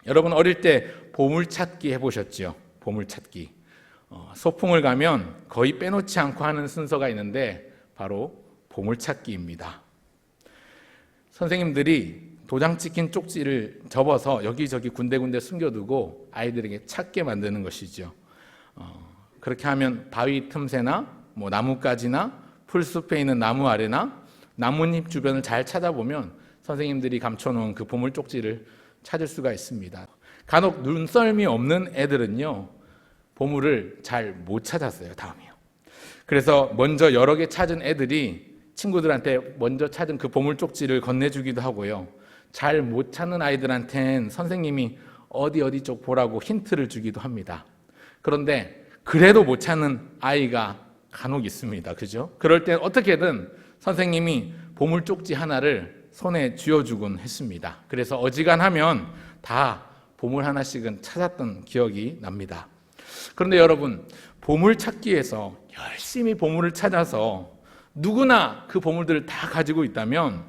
여러분 어릴 때 보물찾기 해보셨죠? 보물찾기. 소풍을 가면 거의 빼놓지 않고 하는 순서가 있는데 바로 보물찾기입니다. 선생님들이 도장 찍힌 쪽지를 접어서 여기저기 군데군데 숨겨두고 아이들에게 찾게 만드는 것이죠. 그렇게 하면 바위 틈새나 나뭇가지나 풀숲에 있는 나무 아래나 나뭇잎 주변을 잘 찾아보면 선생님들이 감춰놓은 그 보물 쪽지를 찾을 수가 있습니다. 간혹 눈썰미 없는 애들은요, 보물을 잘 못 찾았어요. 다음이요. 그래서 먼저 여러 개 찾은 애들이 친구들한테 먼저 찾은 그 보물 쪽지를 건네주기도 하고요. 잘 못 찾는 아이들한테는 선생님이 어디 쪽 보라고 힌트를 주기도 합니다. 그런데 그래도 못 찾는 아이가 간혹 있습니다. 그죠? 그럴 땐 어떻게든 선생님이 보물 쪽지 하나를 손에 쥐어주곤 했습니다. 그래서 어지간하면 다 보물 하나씩은 찾았던 기억이 납니다. 그런데 여러분, 보물 찾기에서 열심히 보물을 찾아서 누구나 그 보물들을 다 가지고 있다면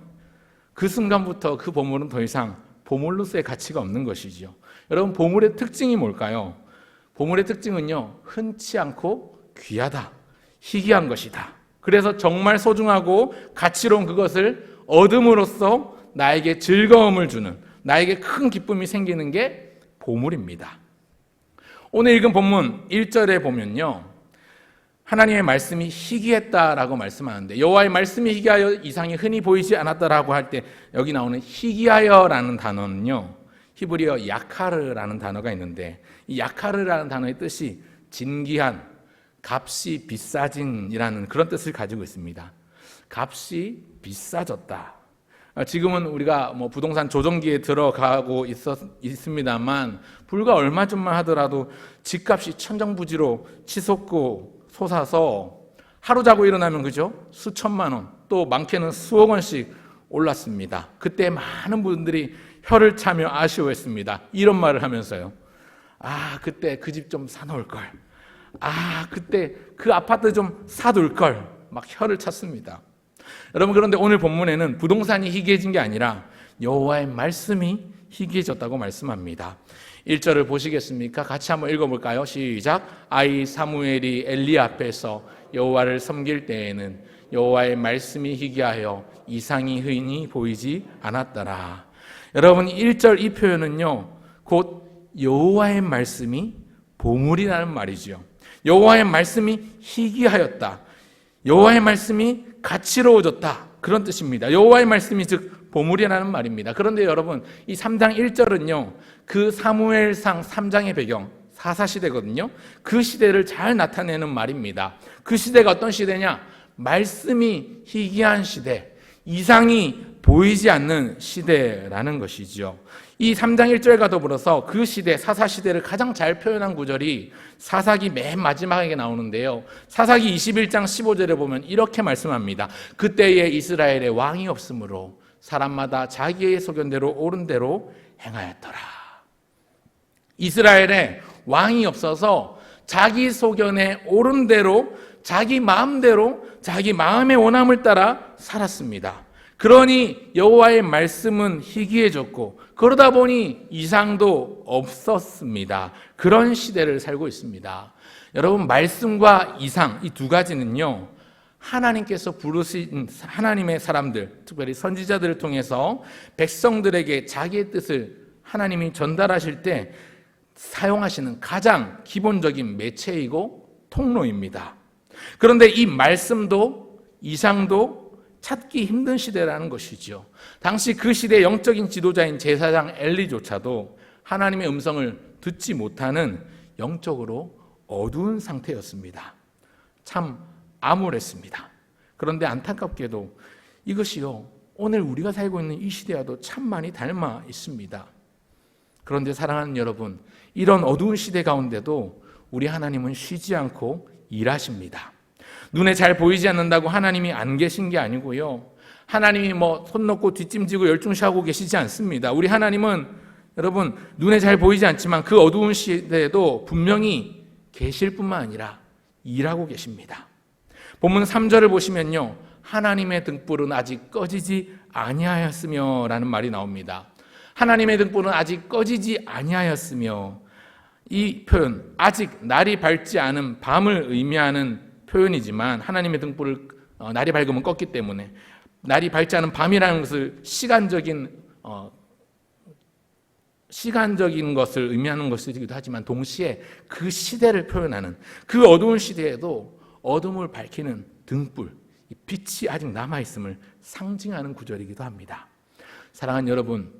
그 순간부터 그 보물은 더 이상 보물로서의 가치가 없는 것이죠. 여러분, 보물의 특징이 뭘까요? 보물의 특징은요, 흔치 않고 귀하다, 희귀한 것이다. 그래서 정말 소중하고 가치로운 그것을 얻음으로써 나에게 즐거움을 주는, 나에게 큰 기쁨이 생기는 게 보물입니다. 오늘 읽은 본문 1절에 보면요, 하나님의 말씀이 희귀했다라고 말씀하는데, 여호와의 말씀이 희귀하여 이상이 흔히 보이지 않았다라고 할 때 여기 나오는 희귀하여라는 단어는요, 히브리어 야카르라는 단어가 있는데, 이 야카르라는 단어의 뜻이 진귀한, 값이 비싸진이라는 그런 뜻을 가지고 있습니다. 값이 비싸졌다. 지금은 우리가 부동산 조정기에 들어가고 있습니다만 불과 얼마 전만 하더라도 집값이 천정부지로 치솟고 솟아서 하루 자고 일어나면 그죠? 수천만 원, 또 많게는 수억 원씩 올랐습니다. 그때 많은 분들이 혀를 차며 아쉬워했습니다. 이런 말을 하면서요. 그때 그 집 좀 사놓을 걸. 그때 그 아파트 좀 사둘 걸. 막 혀를 찼습니다. 여러분, 그런데 오늘 본문에는 부동산이 희귀해진 게 아니라 여호와의 말씀이 희귀해졌다고 말씀합니다. 1절을 보시겠습니까? 같이 한번 읽어볼까요? 시작. 아이 사무엘이 엘리 앞에서 여호와를 섬길 때에는 여호와의 말씀이 희귀하여 이상이 흔히 보이지 않았더라. 여러분, 1절 이 표현은요, 곧 여호와의 말씀이 보물이라는 말이죠. 여호와의 말씀이 희귀하였다. 여호와의 말씀이 가치로워졌다. 그런 뜻입니다. 여호와의 말씀이 즉 보물이라는 말입니다. 그런데 여러분, 이 3장 1절은요, 그 사무엘상 3장의 배경, 사사시대거든요. 그 시대를 잘 나타내는 말입니다. 그 시대가 어떤 시대냐? 말씀이 희귀한 시대, 이상이 보이지 않는 시대라는 것이죠. 이 3장 1절과 더불어서 그 시대, 사사시대를 가장 잘 표현한 구절이 사사기 맨 마지막에 나오는데요. 사사기 21장 15절에 보면 이렇게 말씀합니다. 그때에 이스라엘에 왕이 없으므로 사람마다 자기의 소견대로 옳은 대로 행하였더라. 이스라엘에 왕이 없어서 자기 소견에 옳은 대로, 자기 마음대로, 자기 마음의 원함을 따라 살았습니다. 그러니 여호와의 말씀은 희귀해졌고 그러다 보니 이상도 없었습니다. 그런 시대를 살고 있습니다. 여러분, 말씀과 이상, 이 두 가지는요, 하나님께서 부르신 하나님의 사람들, 특별히 선지자들을 통해서 백성들에게 자기의 뜻을 하나님이 전달하실 때 사용하시는 가장 기본적인 매체이고 통로입니다. 그런데 이 말씀도 이상도 찾기 힘든 시대라는 것이죠. 당시 그 시대의 영적인 지도자인 제사장 엘리조차도 하나님의 음성을 듣지 못하는 영적으로 어두운 상태였습니다. 참 암울했습니다. 그런데 안타깝게도 이것이요, 오늘 우리가 살고 있는 이 시대와도 참 많이 닮아 있습니다. 그런데 사랑하는 여러분, 이런 어두운 시대 가운데도 우리 하나님은 쉬지 않고 일하십니다. 눈에 잘 보이지 않는다고 하나님이 안 계신 게 아니고요, 하나님이 손 놓고 뒷짐지고 열중시하고 계시지 않습니다. 우리 하나님은 여러분, 눈에 잘 보이지 않지만 그 어두운 시대에도 분명히 계실 뿐만 아니라 일하고 계십니다. 본문 3절을 보시면요, 하나님의 등불은 아직 꺼지지 아니하였으며 라는 말이 나옵니다. 하나님의 등불은 아직 꺼지지 아니하였으며, 이 표현 아직 날이 밝지 않은 밤을 의미하는 표현이지만 하나님의 등불을 날이 밝으면 껐기 때문에 날이 밝지 않은 밤이라는 것을 시간적인 것을 의미하는 것이기도 하지만 동시에 그 시대를 표현하는, 그 어두운 시대에도 어둠을 밝히는 등불, 빛이 아직 남아있음을 상징하는 구절이기도 합니다. 사랑하는 여러분,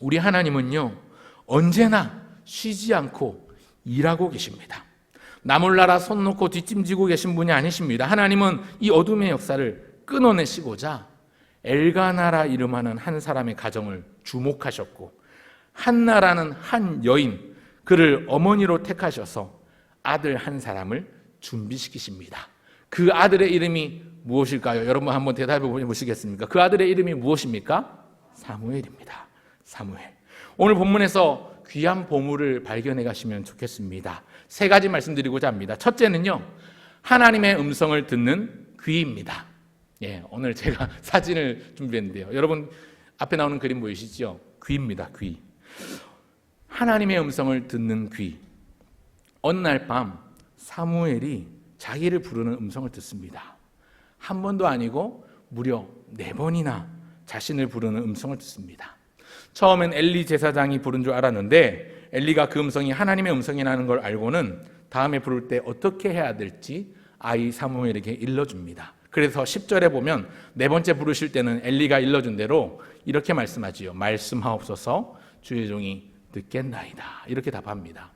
우리 하나님은요 언제나 쉬지 않고 일하고 계십니다. 나 몰라라 손 놓고 뒷짐지고 계신 분이 아니십니다. 하나님은 이 어둠의 역사를 끊어내시고자 엘가나라 이름하는 한 사람의 가정을 주목하셨고, 한나라는 한 여인, 그를 어머니로 택하셔서 아들 한 사람을 준비시키십니다. 그 아들의 이름이 무엇일까요? 여러분 한번 대답해 보시겠습니까? 그 아들의 이름이 무엇입니까? 사무엘입니다. 사무엘. 오늘 본문에서 귀한 보물을 발견해 가시면 좋겠습니다. 세 가지 말씀드리고자 합니다. 첫째는요, 하나님의 음성을 듣는 귀입니다. 오늘 제가 사진을 준비했는데요. 여러분 앞에 나오는 그림 보이시죠? 귀입니다. 귀. 하나님의 음성을 듣는 귀. 어느 날 밤 사무엘이 자기를 부르는 음성을 듣습니다. 한 번도 아니고 무려 4번이나 자신을 부르는 음성을 듣습니다. 처음엔 엘리 제사장이 부른 줄 알았는데 엘리가 그 음성이 하나님의 음성이라는 걸 알고는 다음에 부를 때 어떻게 해야 될지 아이 사무엘에게 일러줍니다. 그래서 10절에 보면 4번째 부르실 때는 엘리가 일러준 대로 이렇게 말씀하지요. 말씀하옵소서, 주의 종이 듣겠나이다. 이렇게 답합니다.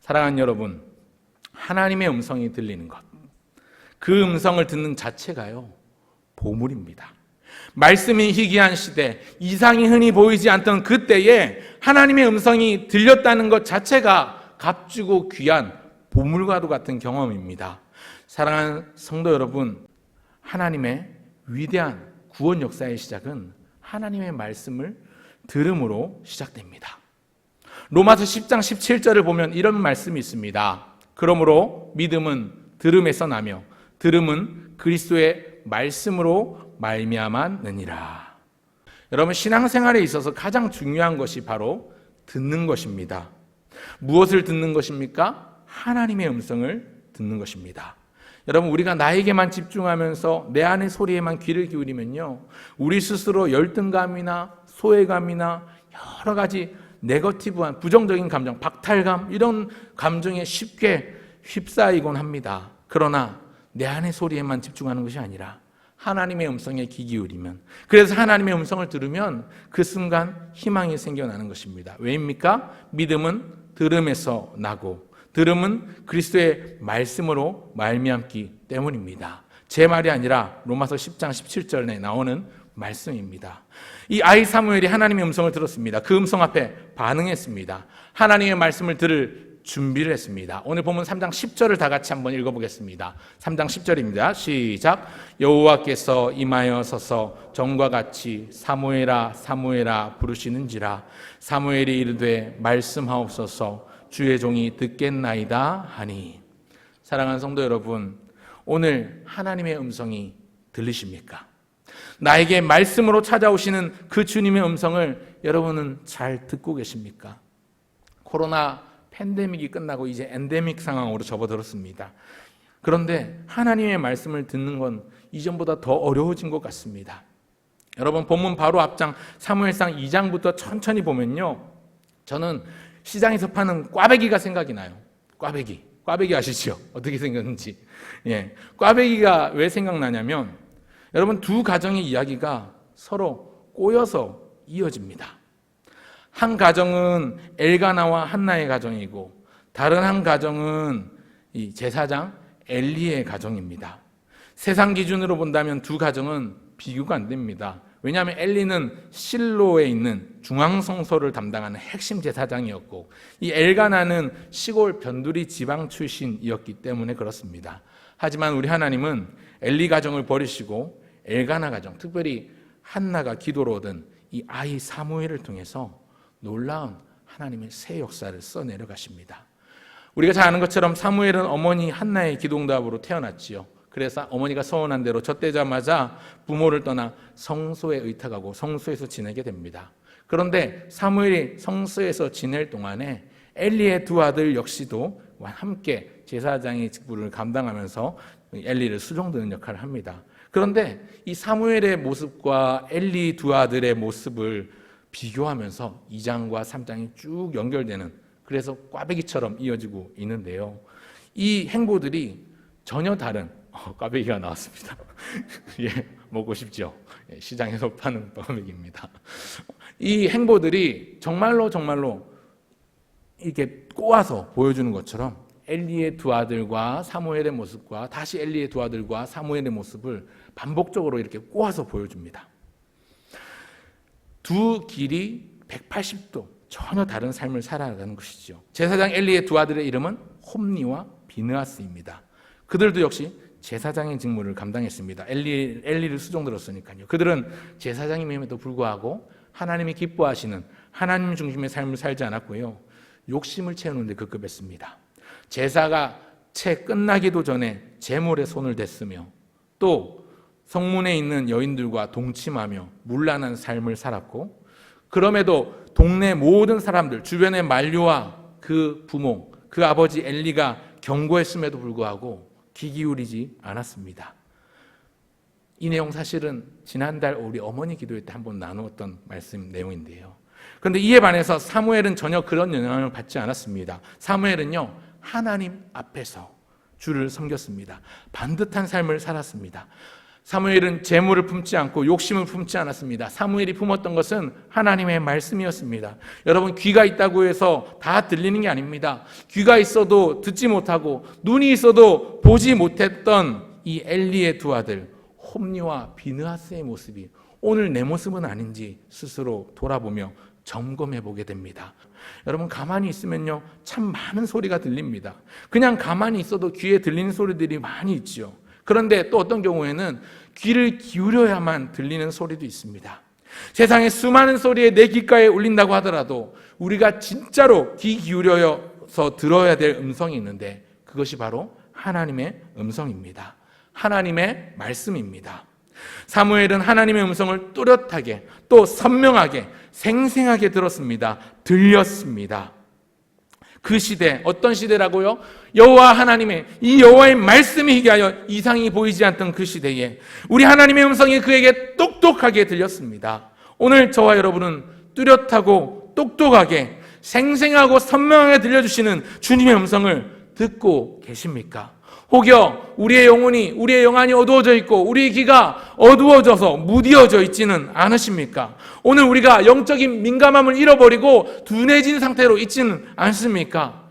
사랑하는 여러분, 하나님의 음성이 들리는 것, 그 음성을 듣는 자체가요 보물입니다. 말씀이 희귀한 시대, 이상이 흔히 보이지 않던 그때에 하나님의 음성이 들렸다는 것 자체가 값주고 귀한 보물과도 같은 경험입니다. 사랑하는 성도 여러분, 하나님의 위대한 구원 역사의 시작은 하나님의 말씀을 들음으로 시작됩니다. 로마서 10장 17절을 보면 이런 말씀이 있습니다. 그러므로 믿음은 들음에서 나며 들음은 그리스도의 말씀으로 말미암았느니라. 여러분, 신앙생활에 있어서 가장 중요한 것이 바로 듣는 것입니다. 무엇을 듣는 것입니까? 하나님의 음성을 듣는 것입니다. 여러분, 우리가 나에게만 집중하면서 내 안의 소리에만 귀를 기울이면요, 우리 스스로 열등감이나 소외감이나 여러 가지 네거티브한 부정적인 감정, 박탈감, 이런 감정에 쉽게 휩싸이곤 합니다. 그러나 내 안의 소리에만 집중하는 것이 아니라 하나님의 음성에 귀 기울이면, 그래서 하나님의 음성을 들으면 그 순간 희망이 생겨나는 것입니다. 왜입니까? 믿음은 들음에서 나고 들음은 그리스도의 말씀으로 말미암기 때문입니다. 제 말이 아니라 로마서 10장 17절에 나오는 말씀입니다. 이 아이 사무엘이 하나님의 음성을 들었습니다. 그 음성 앞에 반응했습니다. 하나님의 말씀을 들을 준비를 했습니다. 오늘 본문 3장 10절을 다 같이 한번 읽어보겠습니다. 3장 10절입니다. 시작. 여호와께서 임하여 서서 전과 같이 사무엘아 사무엘아 부르시는지라. 사무엘이 이르되 말씀하옵소서, 주의 종이 듣겠나이다 하니. 사랑하는 성도 여러분, 오늘 하나님의 음성이 들리십니까? 나에게 말씀으로 찾아오시는 그 주님의 음성을 여러분은 잘 듣고 계십니까? 코로나 팬데믹이 끝나고 이제 엔데믹 상황으로 접어들었습니다. 그런데 하나님의 말씀을 듣는 건 이전보다 더 어려워진 것 같습니다. 여러분, 본문 바로 앞장 사무엘상 2장부터 천천히 보면요, 저는 시장에서 파는 꽈배기가 생각이 나요. 꽈배기 아시죠? 어떻게 생겼는지. 꽈배기가 왜 생각나냐면, 여러분, 두 가정의 이야기가 서로 꼬여서 이어집니다. 한 가정은 엘가나와 한나의 가정이고 다른 한 가정은 이 제사장 엘리의 가정입니다. 세상 기준으로 본다면 두 가정은 비교가 안 됩니다. 왜냐하면 엘리는 실로에 있는 중앙성소를 담당하는 핵심 제사장이었고 이 엘가나는 시골 변두리 지방 출신이었기 때문에 그렇습니다. 하지만 우리 하나님은 엘리 가정을 버리시고 엘가나 가정, 특별히 한나가 기도로 얻은 이 아이 사무엘을 통해서 놀라운 하나님의 새 역사를 써내려 가십니다. 우리가 잘 아는 것처럼 사무엘은 어머니 한나의 기도응답으로 태어났지요. 그래서 어머니가 서원한 대로 젖되자마자 부모를 떠나 성소에 의탁하고 성소에서 지내게 됩니다. 그런데 사무엘이 성소에서 지낼 동안에 엘리의 두 아들 역시도 함께 제사장의 직분을 감당하면서 엘리를 수종드는 역할을 합니다. 그런데 이 사무엘의 모습과 엘리 두 아들의 모습을 비교하면서 2장과 3장이 쭉 연결되는, 그래서 꽈배기처럼 이어지고 있는데요. 이 행보들이 전혀 다른 꽈배기가 나왔습니다. 예, 먹고 싶죠? 예, 시장에서 파는 꽈배기입니다. 이 행보들이 정말로 이렇게 꼬아서 보여주는 것처럼 엘리의 두 아들과 사무엘의 모습과 다시 엘리의 두 아들과 사무엘의 모습을 반복적으로 이렇게 꼬아서 보여줍니다. 두 길이 180도 전혀 다른 삶을 살아가는 것이죠. 제사장 엘리의 두 아들의 이름은 홈니와 비느하스입니다. 그들도 역시 제사장의 직무를 감당했습니다. 엘리를 수종들었으니까요. 그들은 제사장임에도 불구하고 하나님이 기뻐하시는 하나님 중심의 삶을 살지 않았고요. 욕심을 채우는 데 급급했습니다. 제사가 채 끝나기도 전에 제물에 손을 댔으며 또 성문에 있는 여인들과 동침하며 문란한 삶을 살았고, 그럼에도 동네 모든 사람들, 주변의 만류와 그 부모, 그 아버지 엘리가 경고했음에도 불구하고 귀 기울이지 않았습니다. 이 내용 사실은 지난달 우리 어머니 기도회 때 한번 나누었던 말씀 내용인데요. 그런데 이에 반해서 사무엘은 전혀 그런 영향을 받지 않았습니다. 사무엘은요, 하나님 앞에서 주를 섬겼습니다. 반듯한 삶을 살았습니다. 사무엘은 재물을 품지 않고 욕심을 품지 않았습니다. 사무엘이 품었던 것은 하나님의 말씀이었습니다. 여러분, 귀가 있다고 해서 다 들리는 게 아닙니다. 귀가 있어도 듣지 못하고 눈이 있어도 보지 못했던 이 엘리의 두 아들 홈니와 비느하스의 모습이 오늘 내 모습은 아닌지 스스로 돌아보며 점검해 보게 됩니다. 여러분, 가만히 있으면요, 참 많은 소리가 들립니다. 그냥 가만히 있어도 귀에 들리는 소리들이 많이 있죠. 그런데 또 어떤 경우에는 귀를 기울여야만 들리는 소리도 있습니다. 세상에 수많은 소리에 내 귓가에 울린다고 하더라도 우리가 진짜로 귀 기울여서 들어야 될 음성이 있는데 그것이 바로 하나님의 음성입니다. 하나님의 말씀입니다. 사무엘은 하나님의 음성을 뚜렷하게 또 선명하게 생생하게 들었습니다. 들렸습니다. 그 시대, 어떤 시대라고요? 여호와 하나님의, 이 여호와의 말씀이 희귀하여 이상이 보이지 않던 그 시대에 우리 하나님의 음성이 그에게 똑똑하게 들렸습니다. 오늘 저와 여러분은 뚜렷하고 똑똑하게 생생하고 선명하게 들려주시는 주님의 음성을 듣고 계십니까? 혹여 우리의 영혼이, 우리의 영안이 어두워져 있고 우리의 귀가 어두워져서 무디어져 있지는 않으십니까? 오늘 우리가 영적인 민감함을 잃어버리고 둔해진 상태로 있지는 않습니까?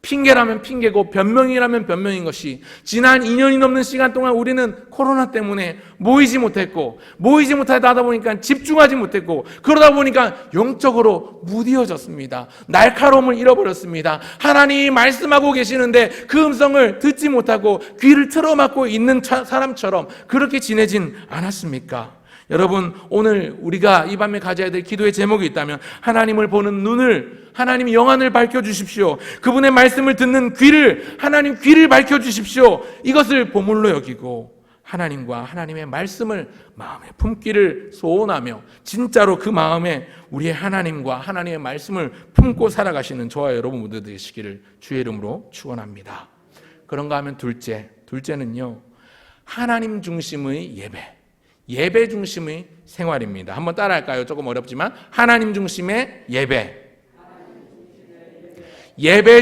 핑계라면 핑계고 변명이라면 변명인 것이, 지난 2년이 넘는 시간 동안 우리는 코로나 때문에 모이지 못했고, 모이지 못하다 보니까 집중하지 못했고, 그러다 보니까 영적으로 무디어졌습니다. 날카로움을 잃어버렸습니다. 하나님이 말씀하고 계시는데 그 음성을 듣지 못하고 귀를 틀어막고 있는 사람처럼 그렇게 지내진 않았습니까? 여러분, 오늘 우리가 이 밤에 가져야 될 기도의 제목이 있다면 하나님을 보는 눈을, 하나님의 영안을 밝혀주십시오. 그분의 말씀을 듣는 귀를, 하나님 귀를 밝혀주십시오. 이것을 보물로 여기고 하나님과 하나님의 말씀을 마음에 품기를 소원하며 진짜로 그 마음에 우리의 하나님과 하나님의 말씀을 품고 살아가시는 저와 여러분 모두 되시기를 주의 이름으로 축원합니다. 그런가 하면 둘째는요, 하나님 중심의 예배 중심의 생활입니다. 한번 따라할까요? 조금 어렵지만 하나님 중심의 예배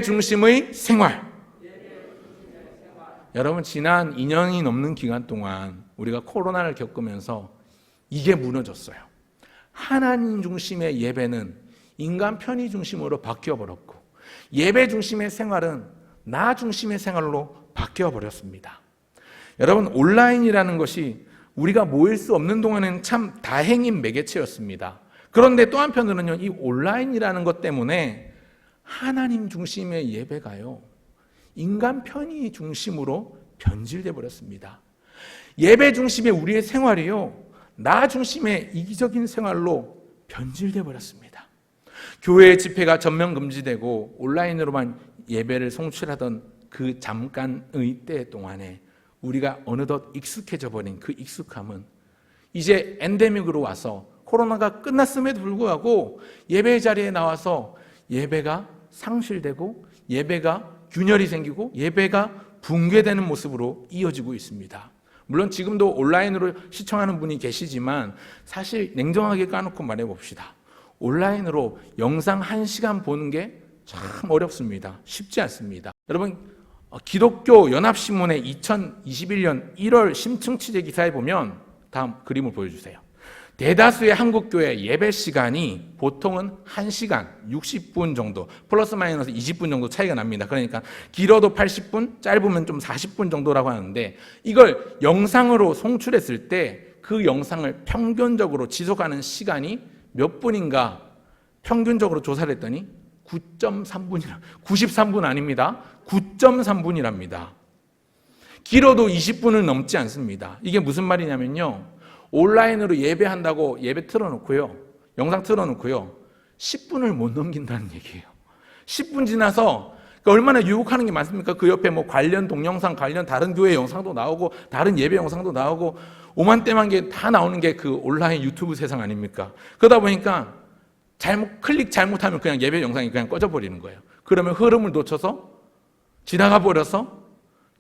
중심의 생활. 여러분, 지난 2년이 넘는 기간 동안 우리가 코로나를 겪으면서 이게 무너졌어요. 하나님 중심의 예배는 인간 편의 중심으로 바뀌어버렸고, 예배 중심의 생활은 나 중심의 생활로 바뀌어버렸습니다. 여러분, 온라인이라는 것이 우리가 모일 수 없는 동안에는 참 다행인 매개체였습니다. 그런데 또 한편으로는요, 이 온라인이라는 것 때문에 하나님 중심의 예배가요, 인간 편의 중심으로 변질돼 버렸습니다. 예배 중심의 우리의 생활이요, 나 중심의 이기적인 생활로 변질돼 버렸습니다. 교회 집회가 전면 금지되고 온라인으로만 예배를 송출하던 그 잠깐의 때 동안에 우리가 어느덧 익숙해져 버린 그 익숙함은 이제 엔데믹으로 와서 코로나가 끝났음에도 불구하고 예배 자리에 나와서 예배가 상실되고 예배가 균열이 생기고 예배가 붕괴되는 모습으로 이어지고 있습니다. 물론 지금도 온라인으로 시청하는 분이 계시지만 사실 냉정하게 까놓고 말해봅시다. 온라인으로 영상 1시간 보는 게 참 어렵습니다. 쉽지 않습니다. 여러분, 기독교 연합신문의 2021년 1월 심층 취재 기사에 보면 다음 그림을 보여주세요. 대다수의 한국교회 예배 시간이 보통은 1시간 60분 정도 플러스 마이너스 20분 정도 차이가 납니다. 그러니까 길어도 80분, 짧으면 좀 40분 정도라고 하는데 이걸 영상으로 송출했을 때 그 영상을 평균적으로 지속하는 시간이 몇 분인가 평균적으로 조사를 했더니 9.3분이라 93분 아닙니다. 9.3분이랍니다. 길어도 20분을 넘지 않습니다. 이게 무슨 말이냐면요. 온라인으로 예배한다고 예배 틀어놓고요. 영상 틀어놓고요. 10분을 못 넘긴다는 얘기예요. 10분 지나서 얼마나 유혹하는 게 많습니까? 그 옆에 뭐 관련 동영상, 관련 다른 교회 영상도 나오고 다른 예배 영상도 나오고 오만때만 게 다 나오는 게 그 온라인 유튜브 세상 아닙니까? 그러다 보니까 클릭 잘못하면 그냥 예배 영상이 그냥 꺼져버리는 거예요. 그러면 흐름을 놓쳐서 지나가 버려서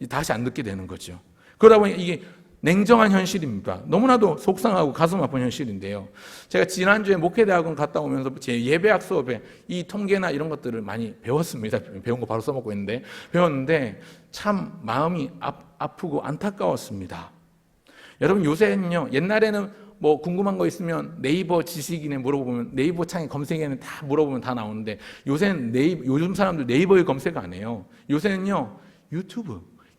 다시 안 듣게 되는 거죠. 그러다 보니 이게 냉정한 현실입니다. 너무나도 속상하고 가슴 아픈 현실인데요. 제가 지난주에 목회대학원 갔다 오면서 제 예배학 수업에 이 통계나 이런 것들을 많이 배웠습니다. 배운 거 바로 써먹고 있는데 배웠는데 참 마음이 아프고 안타까웠습니다. 여러분 요새는요. 옛날에는 뭐 궁금한 거 있으면 네이버 지식인에 물어보면 네이버 창에 검색에는 다 물어보면 다 나오는데 요새는 요즘 사람들 네이버에 검색 안 해요. 요새는요.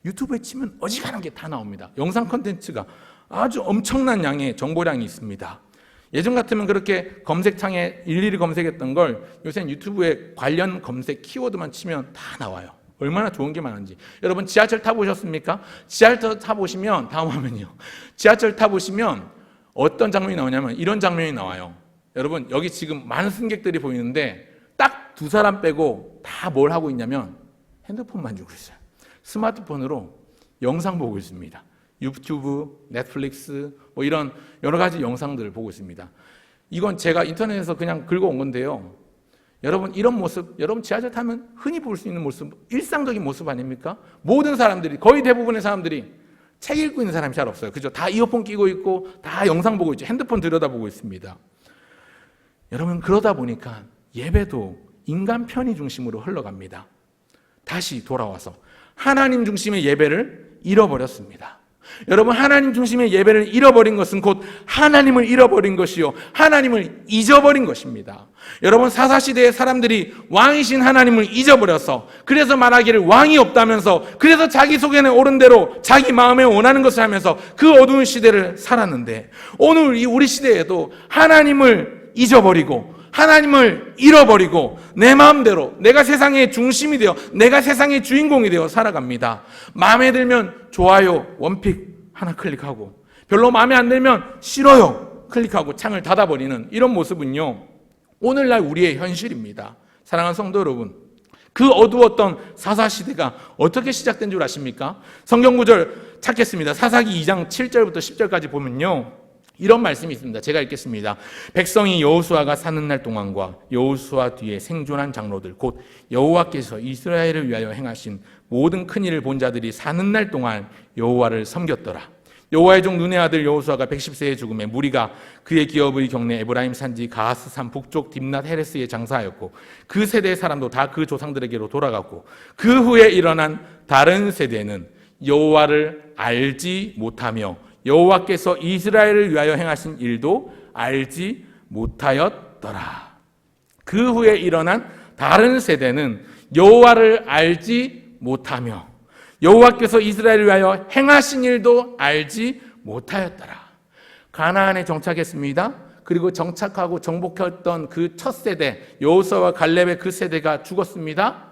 유튜브에 치면 어지간한 게 다 나옵니다. 영상 콘텐츠가 아주 엄청난 양의 정보량이 있습니다. 예전 같으면 그렇게 검색창에 일일이 검색했던 걸 요새는 유튜브에 관련 검색 키워드만 치면 다 나와요. 얼마나 좋은 게 많은지. 여러분 지하철 타보셨습니까? 지하철 타보시면 다음 화면이요. 지하철 타보시면 어떤 장면이 나오냐면 이런 장면이 나와요. 여러분 여기 지금 많은 승객들이 보이는데 딱 두 사람 빼고 다 뭘 하고 있냐면 핸드폰 만지고 있어요. 스마트폰으로 영상 보고 있습니다. 유튜브, 넷플릭스 뭐 이런 여러 가지 영상들을 보고 있습니다. 이건 제가 인터넷에서 그냥 긁어온 건데요. 여러분 이런 모습, 여러분 지하철 타면 흔히 볼 수 있는 모습, 일상적인 모습 아닙니까? 모든 사람들이, 거의 대부분의 사람들이 책 읽고 있는 사람이 잘 없어요. 그죠? 다 이어폰 끼고 있고 다 영상 보고 있죠. 핸드폰 들여다보고 있습니다. 여러분 그러다 보니까 예배도 인간 편의 중심으로 흘러갑니다. 다시 돌아와서 하나님 중심의 예배를 잃어버렸습니다. 여러분 하나님 중심의 예배를 잃어버린 것은 곧 하나님을 잃어버린 것이요 하나님을 잊어버린 것입니다. 여러분 사사시대의 사람들이 왕이신 하나님을 잊어버려서 그래서 말하기를 왕이 없다면서 그래서 자기 속에는 옳은 대로 자기 마음에 원하는 것을 하면서 그 어두운 시대를 살았는데 오늘 이 우리 시대에도 하나님을 잊어버리고 하나님을 잃어버리고 내 마음대로 내가 세상의 중심이 되어 내가 세상의 주인공이 되어 살아갑니다. 마음에 들면 좋아요 원픽 하나 클릭하고 별로 마음에 안 들면 싫어요 클릭하고 창을 닫아버리는 이런 모습은요 오늘날 우리의 현실입니다. 사랑하는 성도 여러분, 그 어두웠던 사사시대가 어떻게 시작된 줄 아십니까? 성경구절 찾겠습니다. 사사기 2장 7절부터 10절까지 보면요 이런 말씀이 있습니다. 제가 읽겠습니다. 백성이 여호수아가 사는 날 동안과 여호수아 뒤에 생존한 장로들 곧 여호와께서 이스라엘을 위하여 행하신 모든 큰 일을 본 자들이 사는 날 동안 여호와를 섬겼더라. 여호와의 종 눈의 아들 여호수아가 110세에 죽음에 무리가 그의 기업의 경내 에브라임 산지 가하스산 북쪽 딥낫 헤레스에 장사하였고 그 세대의 사람도 다 그 조상들에게로 돌아갔고 그 후에 일어난 다른 세대는 여호와를 알지 못하며 여호와께서 이스라엘을 위하여 행하신 일도 알지 못하였더라. 그 후에 일어난 다른 세대는 여호와를 알지 못하며 여호와께서 이스라엘을 위하여 행하신 일도 알지 못하였더라. 가나안에 정착했습니다. 그리고 정착하고 정복했던 그 첫 세대 여호수아와 갈렙의 그 세대가 죽었습니다.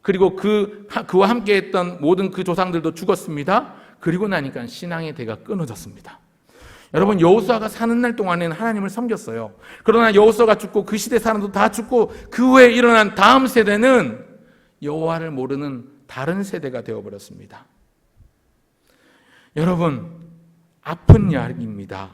그리고 그와 함께했던 모든 그 조상들도 죽었습니다. 그리고 나니까 신앙의 대가 끊어졌습니다. 여러분 여호수아가 사는 날 동안에는 하나님을 섬겼어요. 그러나 여호수아가 죽고 그 시대 사람도 다 죽고 그 후에 일어난 다음 세대는 여호와를 모르는 다른 세대가 되어버렸습니다. 여러분 아픈 이야기입니다.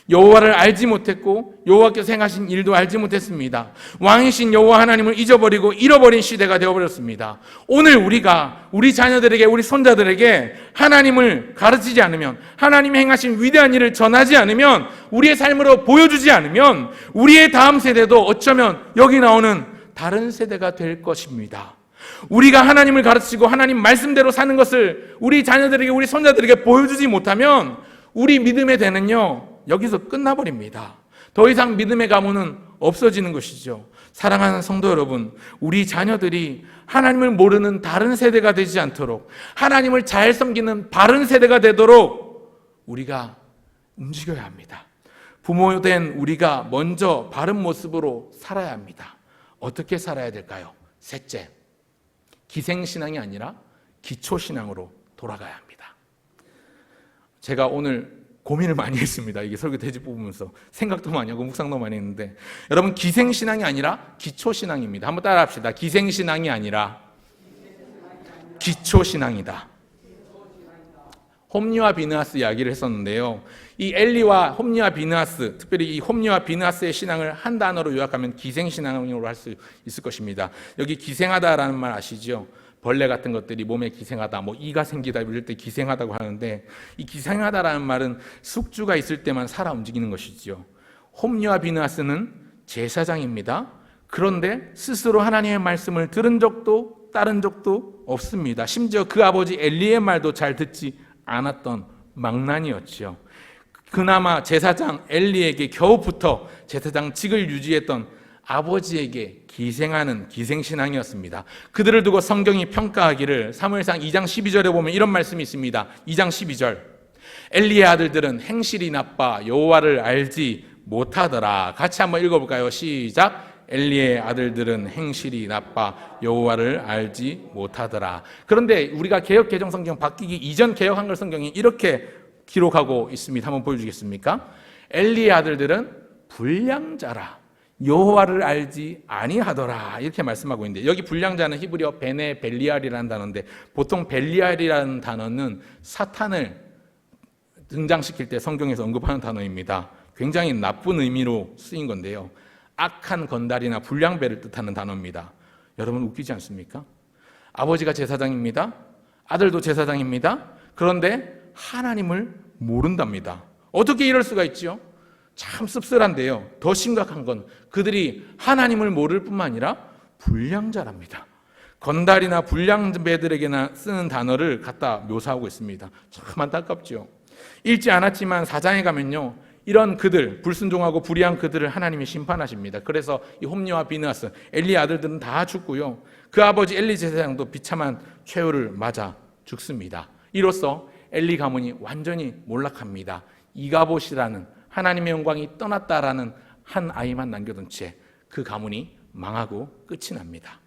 여호와를 알지 못했고 여호와께서 행하신 일도 알지 못했습니다. 왕이신 여호와 하나님을 잊어버리고 잃어버린 시대가 되어버렸습니다. 오늘 우리가 우리 자녀들에게, 우리 손자들에게 하나님을 가르치지 않으면, 하나님이 행하신 위대한 일을 전하지 않으면, 우리의 삶으로 보여주지 않으면 우리의 다음 세대도 어쩌면 여기 나오는 다른 세대가 될 것입니다. 우리가 하나님을 가르치고 하나님 말씀대로 사는 것을 우리 자녀들에게, 우리 손자들에게 보여주지 못하면 우리 믿음의 대는요, 여기서 끝나버립니다. 더 이상 믿음의 가문은 없어지는 것이죠. 사랑하는 성도 여러분, 우리 자녀들이 하나님을 모르는 다른 세대가 되지 않도록, 하나님을 잘 섬기는 바른 세대가 되도록 우리가 움직여야 합니다. 부모된 우리가 먼저 바른 모습으로 살아야 합니다. 어떻게 살아야 될까요? 셋째, 기생신앙이 아니라 기초신앙으로 돌아가야 합니다. 제가 오늘 고민을 많이 했습니다. 이게 설교 대집 뽑으면서 생각도 많이 하고 묵상도 많이 했는데, 여러분, 기생신앙이 아니라 기초신앙입니다. 한번 따라 합시다. 기생신앙이 아니라 기초신앙이다. 홈리와 비느하스 이야기를 했었는데요. 이 엘리와 홈리와 비느하스, 특별히 이 홈리와 비느하스의 신앙을 한 단어로 요약하면 기생신앙으로 할 수 있을 것입니다. 여기 기생하다라는 말 아시죠? 벌레 같은 것들이 몸에 기생하다, 뭐 이가 생기다 이럴 때 기생하다고 하는데, 이 기생하다라는 말은 숙주가 있을 때만 살아 움직이는 것이지요. 홈리와 비느하스는 제사장입니다. 그런데 스스로 하나님의 말씀을 들은 적도 따른 적도 없습니다. 심지어 그 아버지 엘리의 말도 잘 듣지 않았던 망난이었지요. 그나마 제사장 엘리에게 겨우 붙어 제사장직을 유지했던 아버지에게 기생하는 기생신앙이었습니다. 그들을 두고 성경이 평가하기를 사무엘상 2장 12절에 보면 이런 말씀이 있습니다. 2장 12절, 엘리의 아들들은 행실이 나빠 여호와를 알지 못하더라. 같이 한번 읽어볼까요? 시작. 엘리의 아들들은 행실이 나빠 여호와를 알지 못하더라. 그런데 우리가 개역 개정 성경 바뀌기 이전 개역 한글 성경이 이렇게 기록하고 있습니다. 한번 보여주겠습니까? 엘리의 아들들은 불량자라 여호와를 알지 아니하더라, 이렇게 말씀하고 있는데, 여기 불량자는 히브리어 베네 벨리알이라는 단어인데, 보통 벨리알이라는 단어는 사탄을 등장시킬 때 성경에서 언급하는 단어입니다. 굉장히 나쁜 의미로 쓰인 건데요, 악한 건달이나 불량배를 뜻하는 단어입니다. 여러분, 웃기지 않습니까? 아버지가 제사장입니다. 아들도 제사장입니다. 그런데 하나님을 모른답니다. 어떻게 이럴 수가 있죠? 참 씁쓸한데요, 더 심각한 건 그들이 하나님을 모를 뿐만 아니라 불량자랍니다. 건달이나 불량배들에게나 쓰는 단어를 갖다 묘사하고 있습니다. 참 안타깝죠. 읽지 않았지만 4장에 가면요, 이런 그들, 불순종하고 불의한 그들을 하나님이 심판하십니다. 그래서 이 홈리와 비느하스, 엘리의 아들들은 다 죽고요, 그 아버지 엘리 제사장도 비참한 최후를 맞아 죽습니다. 이로써 엘리 가문이 완전히 몰락합니다. 이가봇이라는 하나님의 영광이 떠났다라는 한 아이만 남겨둔 채 그 가문이 망하고 끝이 납니다.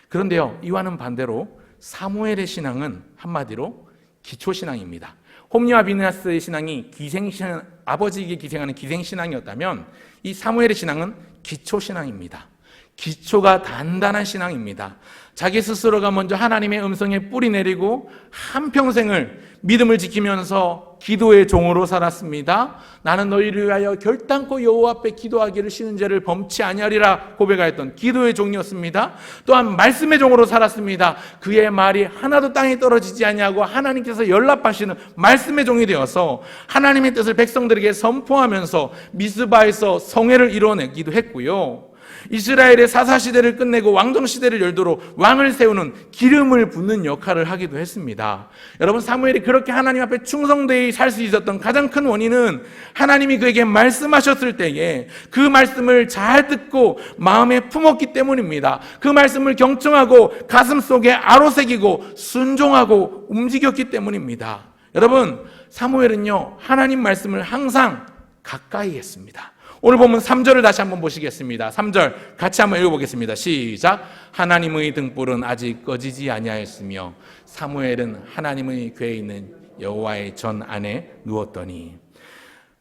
그런데요, 이와는 반대로 사무엘의 신앙은 한마디로 기초신앙입니다. 홈리와 비느하스의 신앙이 기생신앙, 아버지에게 기생하는 기생신앙이었다면 이 사무엘의 신앙은 기초신앙입니다. 기초가 단단한 신앙입니다. 자기 스스로가 먼저 하나님의 음성에 뿌리 내리고 한평생을 믿음을 지키면서 기도의 종으로 살았습니다. 나는 너희를 위하여 결단코 여호와 앞에 기도하기를 싫은 죄를 범치 아니하리라 고백하였던 기도의 종이었습니다. 또한 말씀의 종으로 살았습니다. 그의 말이 하나도 땅에 떨어지지 아니하고 하나님께서 연락하시는 말씀의 종이 되어서 하나님의 뜻을 백성들에게 선포하면서 미스바에서 성회를 이뤄내기도 했고요, 이스라엘의 사사시대를 끝내고 왕정시대를 열도록 왕을 세우는 기름을 붓는 역할을 하기도 했습니다. 여러분, 사무엘이 그렇게 하나님 앞에 충성되이 살 수 있었던 가장 큰 원인은 하나님이 그에게 말씀하셨을 때에 그 말씀을 잘 듣고 마음에 품었기 때문입니다. 그 말씀을 경청하고 가슴 속에 아로새기고 순종하고 움직였기 때문입니다. 여러분, 사무엘은요, 하나님 말씀을 항상 가까이 했습니다. 오늘 보면 3절을 다시 한번 보시겠습니다. 3절 같이 한번 읽어보겠습니다. 시작. 하나님의 등불은 아직 꺼지지 아니하였으며 사무엘은 하나님의 궤에 있는 여호와의 전 안에 누웠더니,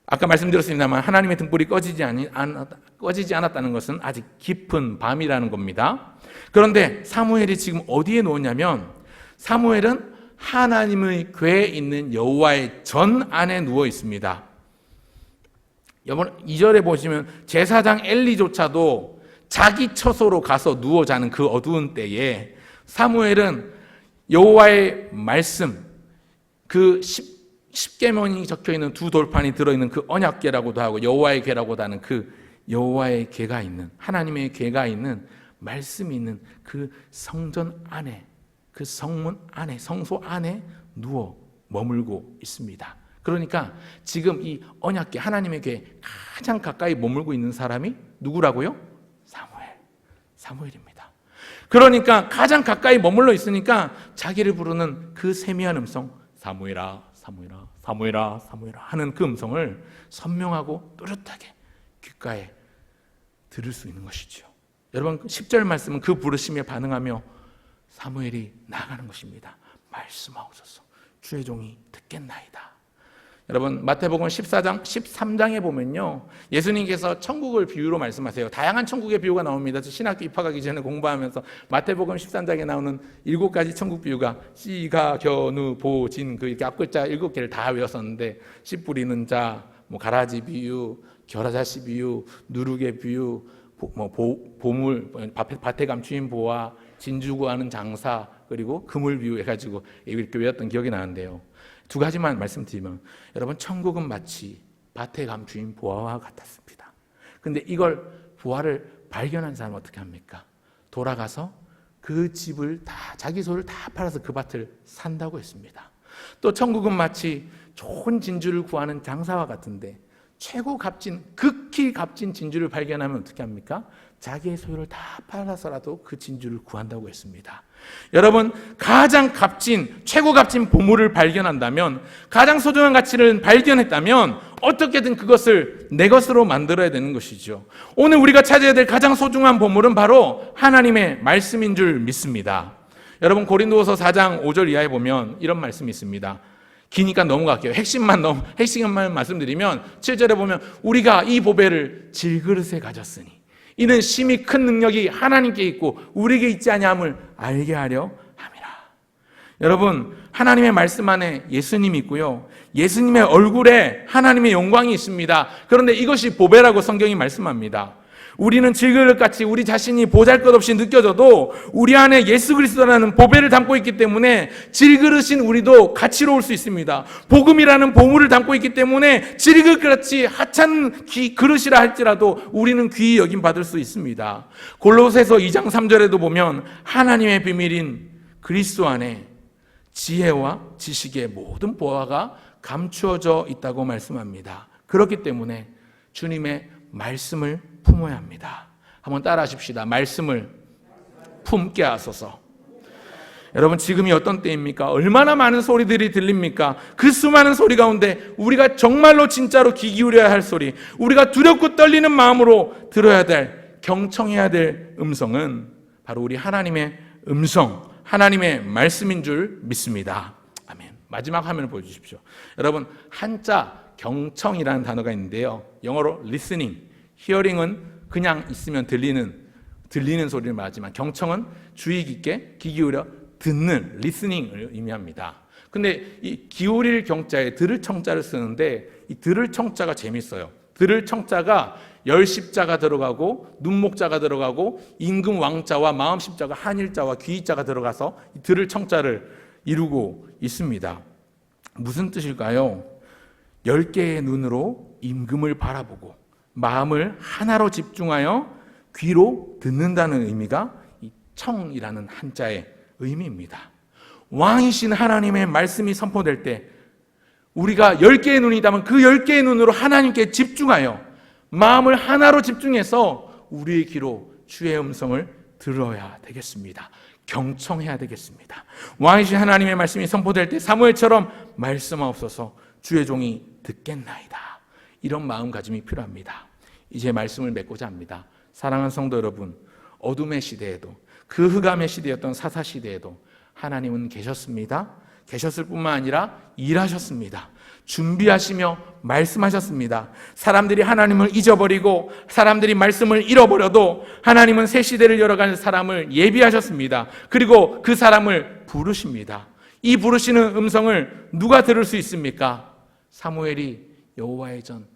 아까 말씀드렸습니다만 하나님의 등불이 꺼지지 않았다는 것은 아직 깊은 밤이라는 겁니다. 그런데 사무엘이 지금 어디에 누웠냐면, 사무엘은 하나님의 궤에 있는 여호와의 전 안에 누워 있습니다. 이번 2절에 보시면 제사장 엘리조차도 자기 처소로 가서 누워 자는 그 어두운 때에 사무엘은 여호와의 말씀, 그 십계명이 적혀 있는 두 돌판이 들어 있는 그 언약궤라고도 하고 여호와의 궤라고도 하는 그 여호와의 궤가 있는, 하나님의 궤가 있는, 말씀이 있는 그 성전 안에, 그 성문 안에, 성소 안에 누워 머물고 있습니다. 그러니까 지금 이 언약궤, 하나님의 궤 가장 가까이 머물고 있는 사람이 누구라고요? 사무엘입니다. 그러니까 가장 가까이 머물러 있으니까 자기를 부르는 그 세미한 음성, 사무엘아, 사무엘아, 사무엘아, 사무엘아 하는 그 음성을 선명하고 또렷하게 귓가에 들을 수 있는 것이죠. 여러분 10절 말씀은 그 부르심에 반응하며 사무엘이 나아가는 것입니다. 말씀하옵소서, 주의 종이 듣겠나이다. 여러분 마태복음 14장, 13장에 보면요, 예수님께서 천국을 비유로 말씀하세요. 다양한 천국의 비유가 나옵니다. 신학교 입학하기 전에 공부하면서 마태복음 13장에 나오는 7가지 천국 비유가 씨, 가, 겨, 누, 보, 진, 그 이렇게 앞글자 7개를 다 외웠었는데, 씨 뿌리는 자, 가라지 비유, 겨라자씨 비유, 누룩의 비유, 보물, 밭에 감추인 보화, 진주 구하는 장사, 그리고 그물 비유 해가지고 이렇게 외웠던 기억이 나는데요. 두 가지만 말씀드리면, 여러분 천국은 마치 밭에 감추인 보화와 같았습니다. 근데 이걸, 보화를 발견한 사람은 어떻게 합니까? 돌아가서 그 집을 다, 자기 소유를 다 팔아서 그 밭을 산다고 했습니다. 또 천국은 마치 좋은 진주를 구하는 장사와 같은데, 최고 값진, 극히 값진 진주를 발견하면 어떻게 합니까? 자기의 소유를 다 팔아서라도 그 진주를 구한다고 했습니다. 여러분, 가장 값진, 최고 값진 보물을 발견한다면, 가장 소중한 가치를 발견했다면 어떻게든 그것을 내 것으로 만들어야 되는 것이죠. 오늘 우리가 찾아야 될 가장 소중한 보물은 바로 하나님의 말씀인 줄 믿습니다. 여러분 고린도후서 4장 5절 이하에 보면 이런 말씀이 있습니다. 기니까 넘어갈게요. 핵심만 말씀드리면 7절에 보면 우리가 이 보배를 질그릇에 가졌으니 이는 심히 큰 능력이 하나님께 있고 우리에게 있지 아니함을 알게 하려 함이라. 여러분, 하나님의 말씀 안에 예수님이 있고요, 예수님의 얼굴에 하나님의 영광이 있습니다. 그런데 이것이 보배라고 성경이 말씀합니다. 우리는 질그릇같이 우리 자신이 보잘것없이 느껴져도 우리 안에 예수 그리스도라는 보배를 담고 있기 때문에 질그릇인 우리도 가치로울 수 있습니다. 복음이라는 보물을 담고 있기 때문에 질그릇같이 하찮은 그릇이라 할지라도 우리는 귀히 여김받을 수 있습니다. 골로새서 2장 3절에도 보면 하나님의 비밀인 그리스도 안에 지혜와 지식의 모든 보화가 감추어져 있다고 말씀합니다. 그렇기 때문에 주님의 말씀을 품어야 합니다. 한번 따라 하십시다. 말씀을 품게 하소서. 여러분, 지금이 어떤 때입니까? 얼마나 많은 소리들이 들립니까? 그 수많은 소리 가운데 우리가 정말로 진짜로 귀 기울여야 할 소리, 우리가 두렵고 떨리는 마음으로 들어야 될, 경청해야 될 음성은 바로 우리 하나님의 음성, 하나님의 말씀인 줄 믿습니다. 아멘. 마지막 화면을 보여주십시오. 여러분, 한자 경청이라는 단어가 있는데요, 영어로 listening, hearing은 그냥 있으면 들리는 소리를 말하지만 경청은 주의 깊게 귀 기울여 듣는 listening을 의미합니다. 근데 이 기울일 경자에 들을 청자를 쓰는데 이 들을 청자가 재밌어요. 들을 청자가 열십자가 들어가고 눈목자가 들어가고 임금 왕자와 마음십자가 한일자와 귀자가 들어가서 이 들을 청자를 이루고 있습니다. 무슨 뜻일까요? 10개의 눈으로 임금을 바라보고 마음을 하나로 집중하여 귀로 듣는다는 의미가 이 청이라는 한자의 의미입니다. 왕이신 하나님의 말씀이 선포될 때 우리가 10개의 눈이 있다면 그 10개의 눈으로 하나님께 집중하여 마음을 하나로 집중해서 우리의 귀로 주의 음성을 들어야 되겠습니다. 경청해야 되겠습니다. 왕이신 하나님의 말씀이 선포될 때 사무엘처럼 말씀하옵소서, 주의 종이 듣겠나이다. 이런 마음가짐이 필요합니다. 이제 말씀을 맺고자 합니다. 사랑하는 성도 여러분, 어둠의 시대에도, 그 흑암의 시대였던 사사시대에도 하나님은 계셨습니다. 계셨을 뿐만 아니라 일하셨습니다. 준비하시며 말씀하셨습니다. 사람들이 하나님을 잊어버리고 사람들이 말씀을 잃어버려도 하나님은 새 시대를 열어가는 사람을 예비하셨습니다. 그리고 그 사람을 부르십니다. 이 부르시는 음성을 누가 들을 수 있습니까? 사무엘이 여호와의 전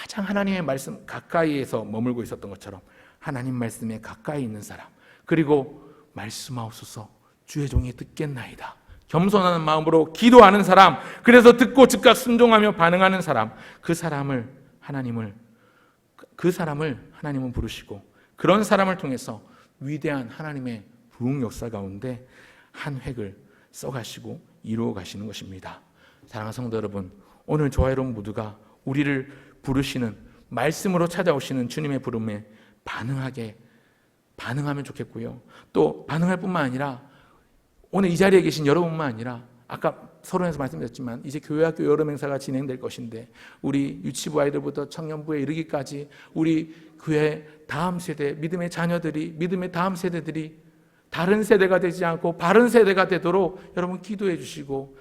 가장 하나님의 말씀 가까이에서 머물고 있었던 것처럼 하나님 말씀에 가까이 있는 사람, 그리고 말씀하옵소서 주의 종이 듣겠나이다, 겸손한 마음으로 기도하는 사람, 그래서 듣고 즉각 순종하며 반응하는 사람, 그 사람을 하나님은 부르시고 그런 사람을 통해서 위대한 하나님의 부흥 역사 가운데 한 획을 써가시고 이루어 가시는 것입니다. 사랑하는 성도 여러분, 오늘 저와 여러분 모두가 우리를 부르시는 말씀으로 찾아오시는 주님의 부름에 반응하면 좋겠고요. 또 반응할 뿐만 아니라 오늘 이 자리에 계신 여러분만 아니라 아까 서론에서 말씀드렸지만 이제 교회학교 여름 행사가 진행될 것인데 우리 유치부 아이들부터 청년부에 이르기까지 우리 교회 다음 세대, 믿음의 자녀들이, 믿음의 다음 세대들이 다른 세대가 되지 않고 바른 세대가 되도록 여러분 기도해 주시고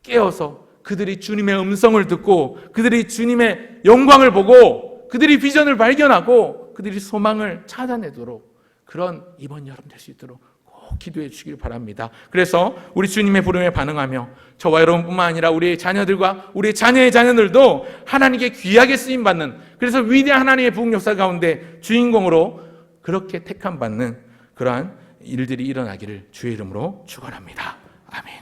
깨어서 그들이 주님의 음성을 듣고 그들이 주님의 영광을 보고 그들이 비전을 발견하고 그들이 소망을 찾아내도록 그런 이번 여름 될 수 있도록 꼭 기도해 주시길 바랍니다. 그래서 우리 주님의 부름에 반응하며 저와 여러분뿐만 아니라 우리의 자녀들과 우리의 자녀의 자녀들도 하나님께 귀하게 쓰임받는, 그래서 위대한 하나님의 부흥 역사 가운데 주인공으로 그렇게 택함받는 그러한 일들이 일어나기를 주의 이름으로 축원합니다. 아멘.